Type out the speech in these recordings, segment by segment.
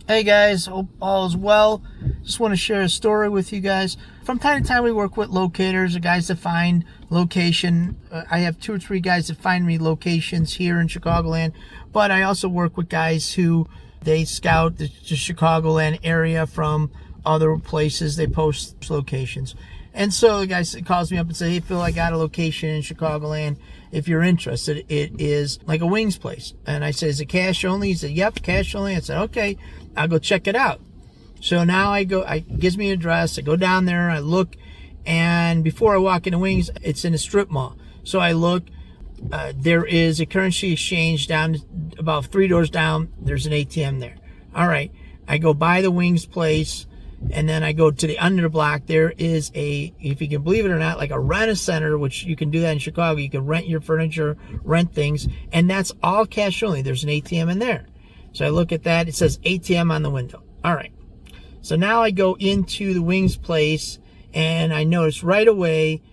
Hey guys, hope all is well. Just want to share a story with you guys. From time to time we work with locators, or guys that find location. I have 2 or 3 guys that find me locations here in Chicagoland, but I also work with guys who they scout the Chicagoland area from other places. They post locations. And so the guy calls me up and says, hey Phil, I got a location in Chicagoland. If you're interested, it is like a wings place. And I said, is it cash only? He said, yep, cash only. I said, okay, I'll go check it out. So now I gives me an address. I go down there, I look, and before I walk into Wings, it's in a strip mall. So I look, there is a currency exchange down about 3 doors down. There's an ATM there. All right, I go by the Wings place, and then I go to the under block. There is a, if you can believe it or not, like a rent-a-center, which you can do that in Chicago. You can rent your furniture, rent things, and that's all cash only. There's an ATM in there. So I look at that. It says ATM on the window. All right. So now I go into the Wings place, and I notice right away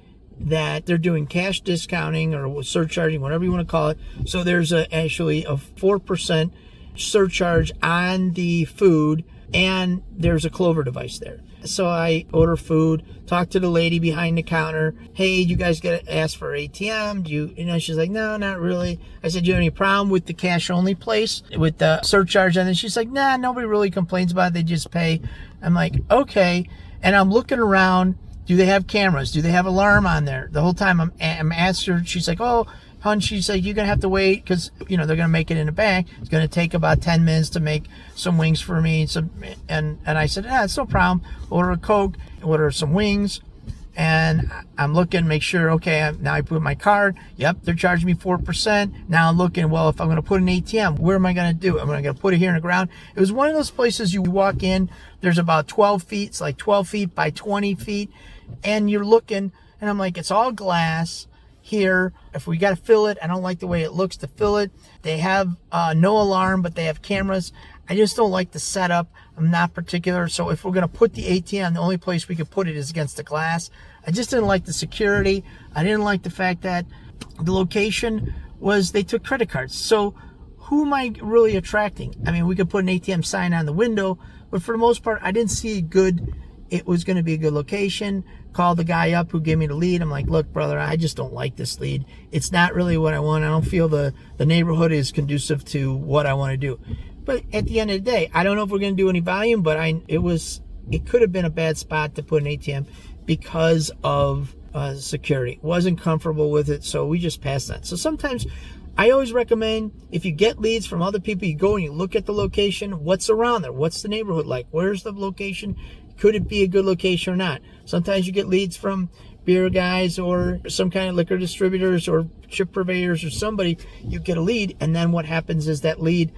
that they're doing cash discounting or surcharging, whatever you want to call it. So there's actually a 4% surcharge on the food, and there's a Clover device there. So I order food, talk to the lady behind the counter. Hey, you guys got to ask for ATM? Do you, she's like, no, not really. I said, do you have any problem with the cash only place with the surcharge? And then she's like, nah, nobody really complains about it. They just pay. I'm like, okay. And I'm looking around. Do they have cameras? Do they have alarm on there? The whole time I'm asking her, she's like, oh, hon, she's like, you're going to have to wait because, they're going to make it in a bag. It's going to take about 10 minutes to make some wings for me. And I said, it's no problem. Order a Coke, order some wings. And I'm looking, make sure, okay, now I put my card. Yep, they're charging me 4%. Now I'm looking, well, if I'm going to put an ATM, where am I going to do it? I'm going to put it here in the ground. It was one of those places you walk in, there's about 12 feet. It's like 12 feet by 20 feet. And you're looking, and I'm like, it's all glass. Here, if we got to fill it, I don't like the way it looks to fill it. They have no alarm, but they have cameras. I just don't like the setup. I'm not particular. So if we're going to put the ATM, the only place we could put it is against the glass. I just didn't like the security. I didn't like the fact that the location was, they took credit cards. So who am I really attracting? I mean, we could put an ATM sign on the window, but for the most part, I didn't see it was going to be a good location. Called the guy up who gave me the lead. I'm like, look, brother, I just don't like this lead. It's not really what I want. I don't feel the neighborhood is conducive to what I want to do. But at the end of the day, I don't know if we're going to do any volume, but it could have been a bad spot to put an ATM because of security. Wasn't comfortable with it, so we just passed that. So sometimes I always recommend, if you get leads from other people, you go and you look at the location. What's around there? What's the neighborhood like? Where's the location? Could it be a good location or not? Sometimes you get leads from beer guys or some kind of liquor distributors or chip purveyors or somebody. You get a lead, and then what happens is that lead,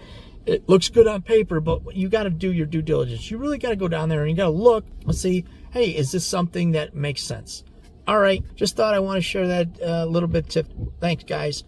it looks good on paper, but you got to do your due diligence. You really got to go down there and you got to look and see, hey, is this something that makes sense? All right, just thought I want to share that little bit tip. Thanks, guys.